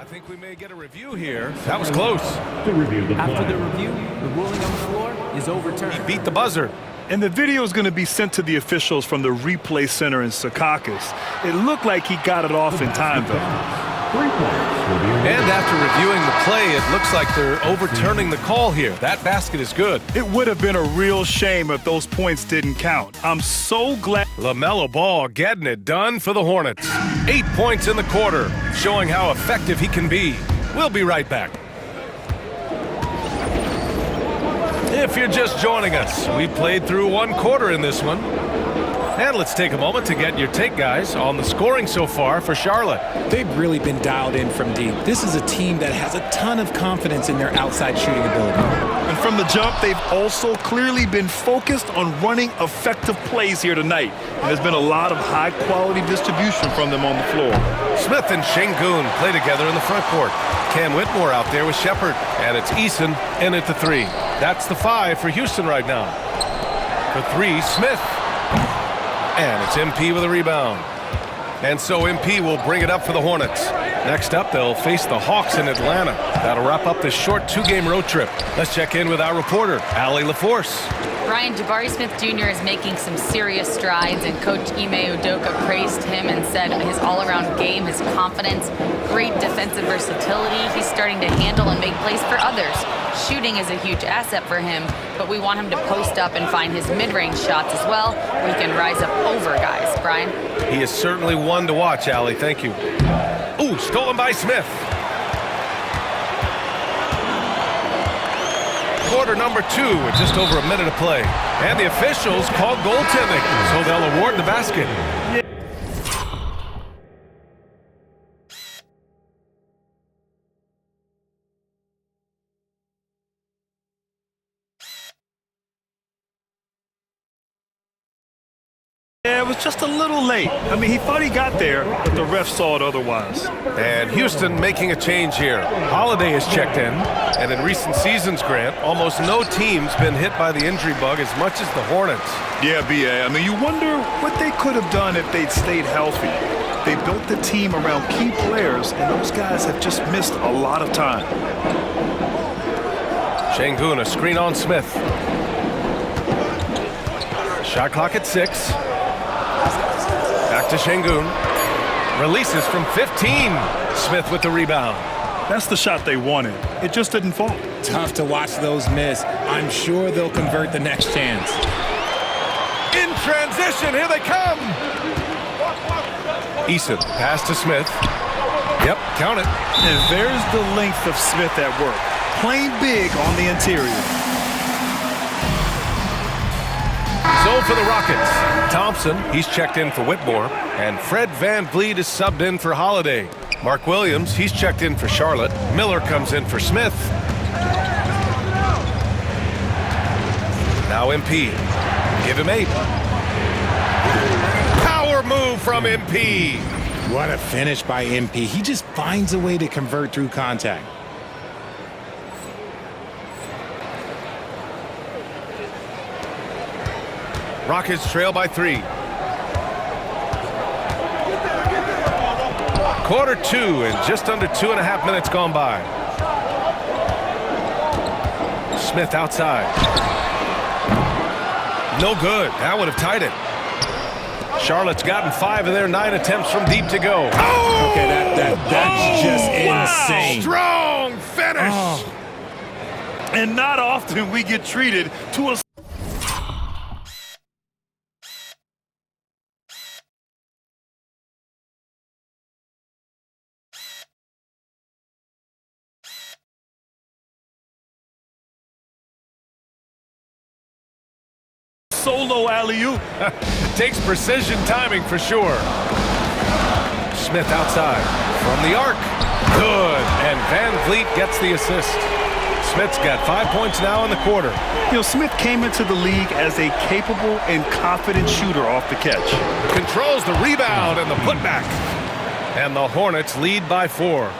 I think we may get a review here. That was close. After the review, the ruling on the floor is overturned. He beat the buzzer. And the video is going to be sent to the officials from the replay center in Secaucus. It looked like he got it off in time, though. And after reviewing the play, it looks like they're overturning the call here. That basket is good. It would have been a real shame if those points didn't count. I'm so glad. LaMelo Ball getting it done for the Hornets. 8 points in the quarter, showing how effective he can be. We'll be right back. If you're just joining us, we played through one quarter in this one. And let's take a moment to get your take, guys, on the scoring so far for Charlotte. They've really been dialed in from deep. This is a team that has a ton of confidence in their outside shooting ability. And from the jump, they've also clearly been focused on running effective plays here tonight. And there's been a lot of high-quality distribution from them on the floor. Smith and Şengün play together in the front court. Cam Whitmore out there with Shepherd. And it's Eason in at the 3. That's the 5 for Houston right now. For 3, Smith. And it's MP with a rebound. And so MP will bring it up for the Hornets. Next up, they'll face the Hawks in Atlanta. That'll wrap up this short 2-game road trip. Let's check in with our reporter, Allie LaForce. Ryan, Jabari Smith Jr. is making some serious strides, and Coach Ime Udoka praised him and said his all-around game, his confidence, great defensive versatility. He's starting to handle and make plays for others. Shooting is a huge asset for him, but we want him to post up and find his mid-range shots as well, where he can rise up over guys. Brian? He is certainly one to watch, Allie. Thank you. Ooh, stolen by Smith. Quarter number 2 with just over a minute of play. And the officials called goaltending, so they'll award the basket. Yeah, it was just a little late. I mean, he thought he got there, but the ref saw it otherwise. And Houston making a change here. Holiday has checked in, and in recent seasons, Grant, almost no team's been hit by the injury bug as much as the Hornets. Yeah, B.A. I mean, you wonder what they could have done if they'd stayed healthy. They built the team around key players, and those guys have just missed a lot of time. Şengün, a screen on Smith. Shot clock at 6. Back to Şengün. Releases from 15. Smith with the rebound. That's the shot they wanted. It just didn't fall. Tough to watch those miss. I'm sure they'll convert the next chance. In transition, here they come. Eason, pass to Smith. Yep, count it. And there's the length of Smith at work. Playing big on the interior. So for the Rockets, Thompson, he's checked in for Whitmore, and Fred VanVleet is subbed in for Holiday. Mark Williams, he's checked in for Charlotte. Miller comes in for Smith. Now MP. Give him 8. Power move from MP. What a finish by MP. He just finds a way to convert through contact. Rockets trail by 3. Quarter 2 and just under 2.5 minutes gone by. Smith outside. No good. That would have tied it. Charlotte's gotten 5 of their 9 attempts from deep to go. Oh! Okay, that's just insane. Strong finish. Oh. And not often we get treated to a solo alley-oop. Takes precision timing for sure. Smith outside from the arc. Good. And VanVleet gets the assist. Smith's got 5 points now in the quarter. You know, Smith came into the league as a capable and confident shooter off the catch. Controls the rebound and the putback. And the Hornets lead by 4.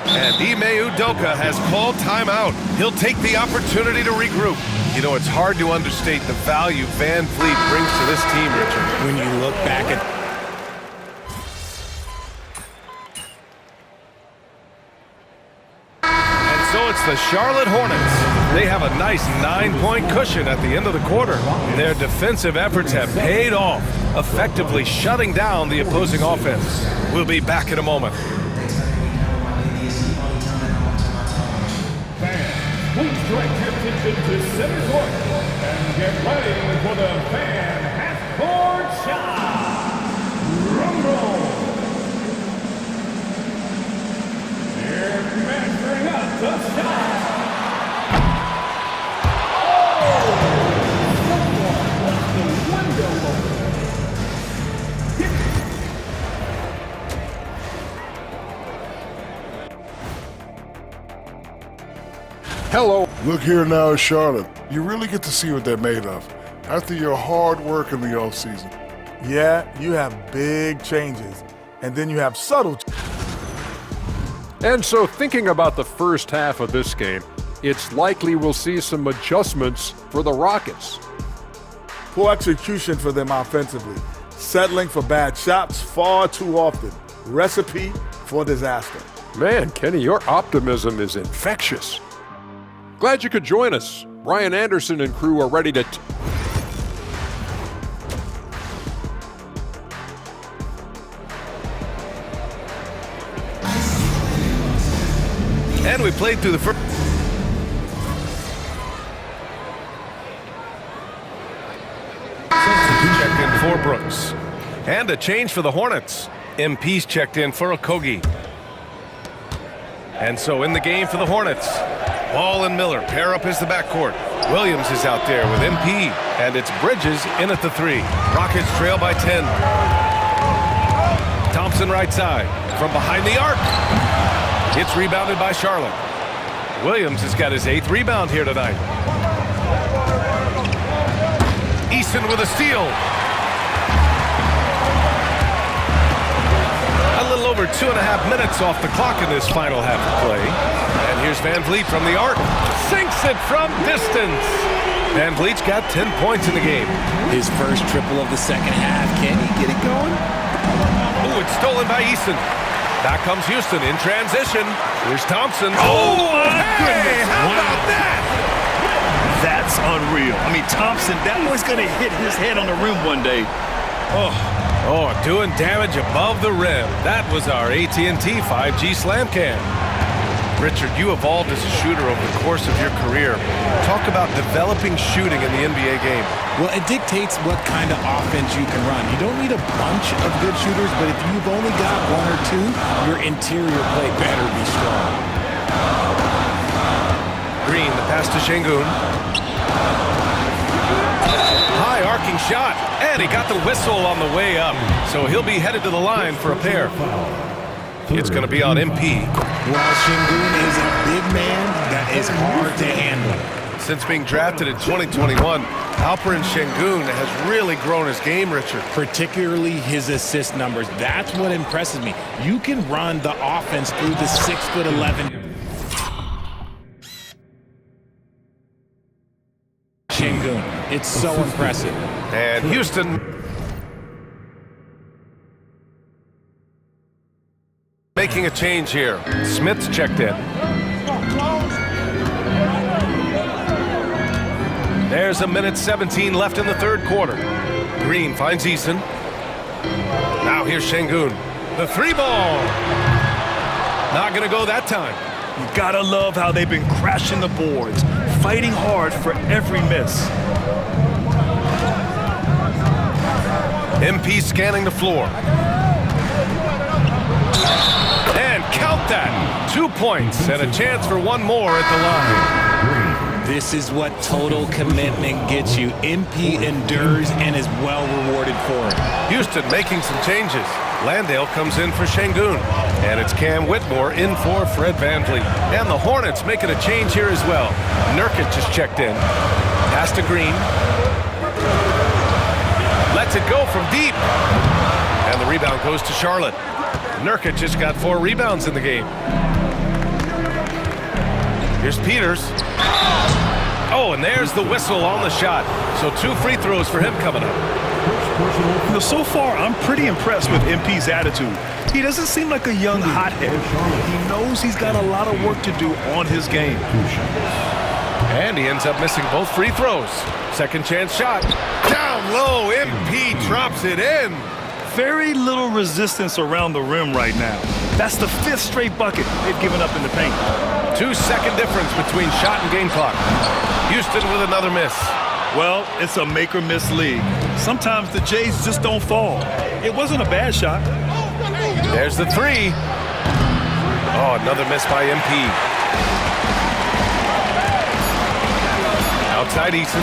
And Ime Udoka has called timeout. He'll take the opportunity to regroup. You know, it's hard to understate the value VanVleet brings to this team, Richard. When you look back at it's the Charlotte Hornets. They have a nice 9-point cushion at the end of the quarter. Their defensive efforts have paid off, effectively shutting down the opposing offense. We'll be back in a moment. Please direct your attention to center court and get ready for the fan half-court shot. Rumble. They're measuring up the shot. Oh! Someone left the window open. Hello. Look here now, Charlotte. You really get to see what they're made of after your hard work in the offseason. Yeah, you have big changes, and then you have subtle changes. And so thinking about the first half of this game, it's likely we'll see some adjustments for the Rockets. Poor execution for them offensively. Settling for bad shots far too often. Recipe for disaster. Man, Kenny, your optimism is infectious. Glad you could join us. Brian Anderson and crew are ready to... And we played through the first. Checked in for Brooks. And a change for the Hornets. MP's checked in for Okogie. And so in the game for the Hornets, Ball and Miller pair up as the backcourt. Williams is out there with MP. And it's Bridges in at the 3. Rockets trail by 10. Thompson right side from behind the arc. It's rebounded by Charlotte. Williams has got his 8th rebound here tonight. Eason with a steal. A little over 2.5 minutes off the clock in this final half of play. And here's Van Vliet from the arc. Sinks it from distance. Van Vliet's got 10 points in the game. His first triple of the second half. Can he get it going? Oh, it's stolen by Eason. Back comes Houston in transition. Here's Thompson. Oh, my goodness. How about that? That's unreal. I mean, Thompson, that was going to hit his head on the rim one day. Oh, doing damage above the rim. That was our AT&T 5G Slam Cam. Richard, you evolved as a shooter over the course of your career. Talk about developing shooting in the NBA game. Well, it dictates what kind of offense you can run. You don't need a bunch of good shooters, but if you've only got 1 or 2, your interior play better be strong. Green, the pass to Şengün. High arcing shot, and he got the whistle on the way up. So he'll be headed to the line for a pair. It's going to be on MP. Well, Şengün is a big man that is hard to handle. Since being drafted in 2021, Alperen Şengün has really grown his game, Richard. Particularly his assist numbers. That's what impresses me. You can run the offense through the 6'11" Şengün. It's so impressive. And Houston making a change here. Smith's checked in. There's 1:17 left in the third quarter. Green finds Eason. Now here's Şengün. The 3-ball. Not going to go that time. You gotta love how they've been crashing the boards, fighting hard for every miss. MP scanning the floor. And count that. 2 points and a chance for one more at the line. This is what total commitment gets you. MP endures and is well rewarded for it. Houston making some changes. Landale comes in for Şengün. And it's Cam Whitmore in for Fred VanVleet. And the Hornets making a change here as well. Nurkic just checked in. Pass to Green. Lets it go from deep. And the rebound goes to Charlotte. Nurkic just got 4 rebounds in the game. Here's Peters. Oh, and there's the whistle on the shot. So 2 free throws for him coming up. So far, I'm pretty impressed with MP's attitude. He doesn't seem like a young hothead. He knows he's got a lot of work to do on his game. And he ends up missing both free throws. Second chance shot. Down low, MP drops it in. Very little resistance around the rim right now. That's the 5th straight bucket they've given up in the paint. 2-second difference between shot and game clock. Houston with another miss. Well, it's a make-or-miss league. Sometimes the Jays just don't fall. It wasn't a bad shot. There's the 3. Oh, another miss by MP. Outside Eason.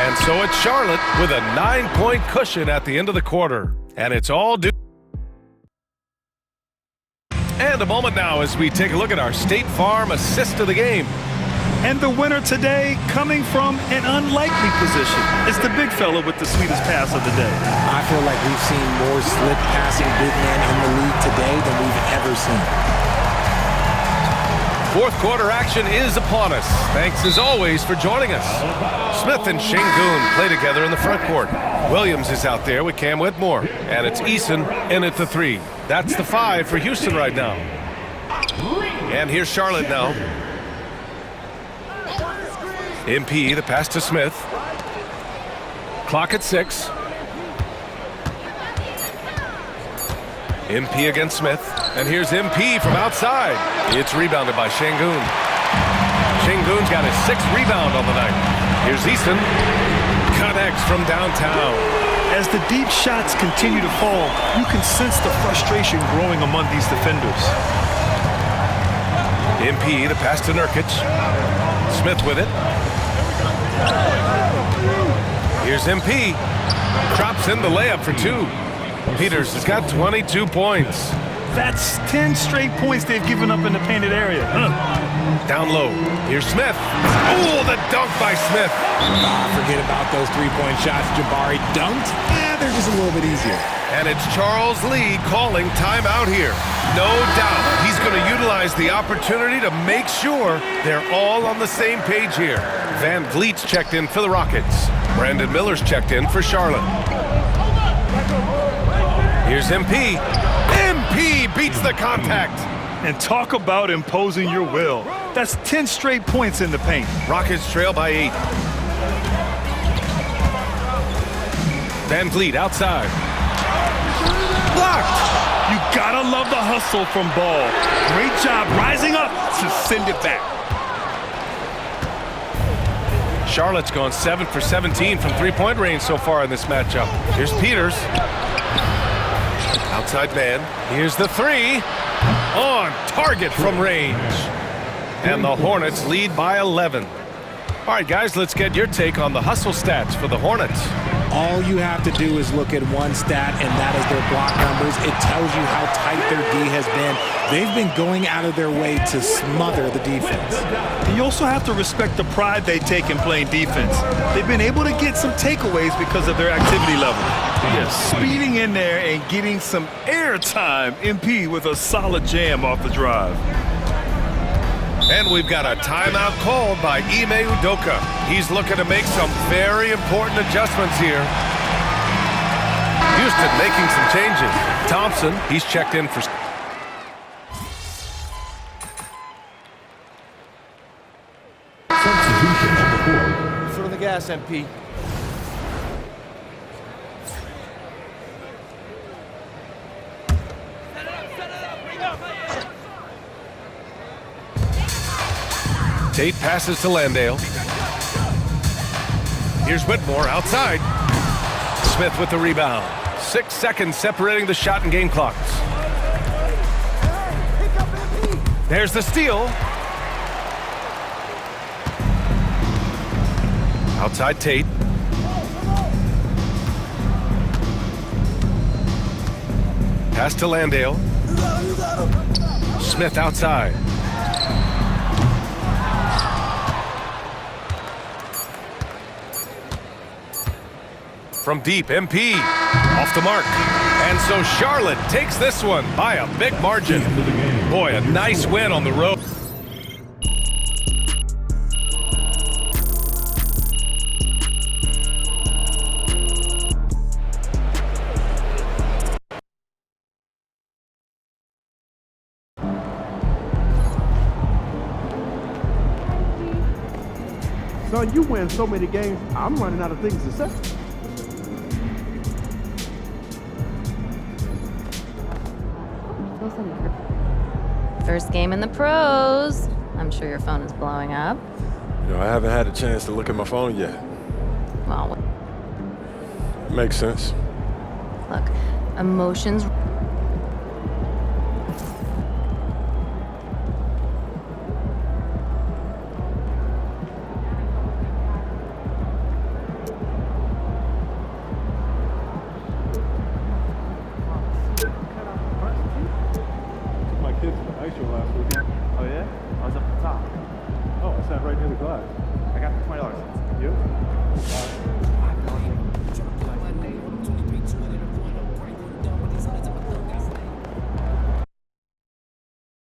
And so it's Charlotte with a 9-point cushion at the end of the quarter. And it's all due. And a moment now as we take a look at our State Farm assist of the game. And the winner today coming from an unlikely position. It's the big fella with the sweetest pass of the day. I feel like we've seen more slick passing big men in the league today than we've ever seen. Fourth quarter action is upon us. Thanks as always for joining us. Smith and Şengün play together in the front court. Williams is out there with Cam Whitmore. And it's Eason in at the 3. That's the 5 for Houston right now. And here's Charlotte now. MP, the pass to Smith. Clock at 6. MP against Smith. And here's MP from outside. It's rebounded by Şengün. Şengün's got his 6th rebound on the night. Here's Eason. Connects from downtown. As the deep shots continue to fall, you can sense the frustration growing among these defenders. MP, the pass to Nurkic. Smith with it. Here's MP. Drops in the layup for 2. Peters has got 22 points. That's 10 straight points they've given up in the painted area. Down low. Here's Smith. Oh, the dunk by Smith. Forget about those 3-point shots Jabari dunked. They're just a little bit easier. And it's Charles Lee calling timeout here. No doubt he's going to utilize the opportunity to make sure they're all on the same page here. Van Vliet's checked in for the Rockets. Brandon Miller's checked in for Charlotte. Here's MP. MP beats the contact. And talk about imposing your will. That's 10 straight points in the paint. Rockets trail by 8. Van Vliet outside. Blocked. You gotta love the hustle from Ball. Great job rising up to send it back. Charlotte's gone 7 for 17 from 3-point range so far in this matchup. Here's Peters. Outside man. Here's the 3. On target from range. And the Hornets lead by 11. All right, guys, let's get your take on the hustle stats for the Hornets. All you have to do is look at one stat, and that is their block numbers. It tells you how tight their D has been. They've been going out of their way to smother the defense. And you also have to respect the pride they take in playing defense. They've been able to get some takeaways because of their activity level. Yes, speeding in there and getting some air time. MP with a solid jam off the drive. And we've got a timeout called by Ime Udoka. He's looking to make some very important adjustments here. Houston making some changes. Thompson, he's checked in for... Substitution on the court. Foot on the gas, MP. Tate passes to Landale. Here's Whitmore outside. Smith with the rebound. 6 seconds separating the shot and game clocks. There's the steal. Outside Tate. Pass to Landale. Smith outside. From deep, MP off the mark. And so Charlotte takes this one by a big margin. Boy, a nice win on the road. Son, you win so many games, I'm running out of things to say. First game in the pros. I'm sure your phone is blowing up. You know, I haven't had a chance to look at my phone yet. Well, Makes sense. look, emotions. My kids to the ice show last weekend. Oh yeah? I was up at the top. Oh, I sat right near the glass. I got the $20. You?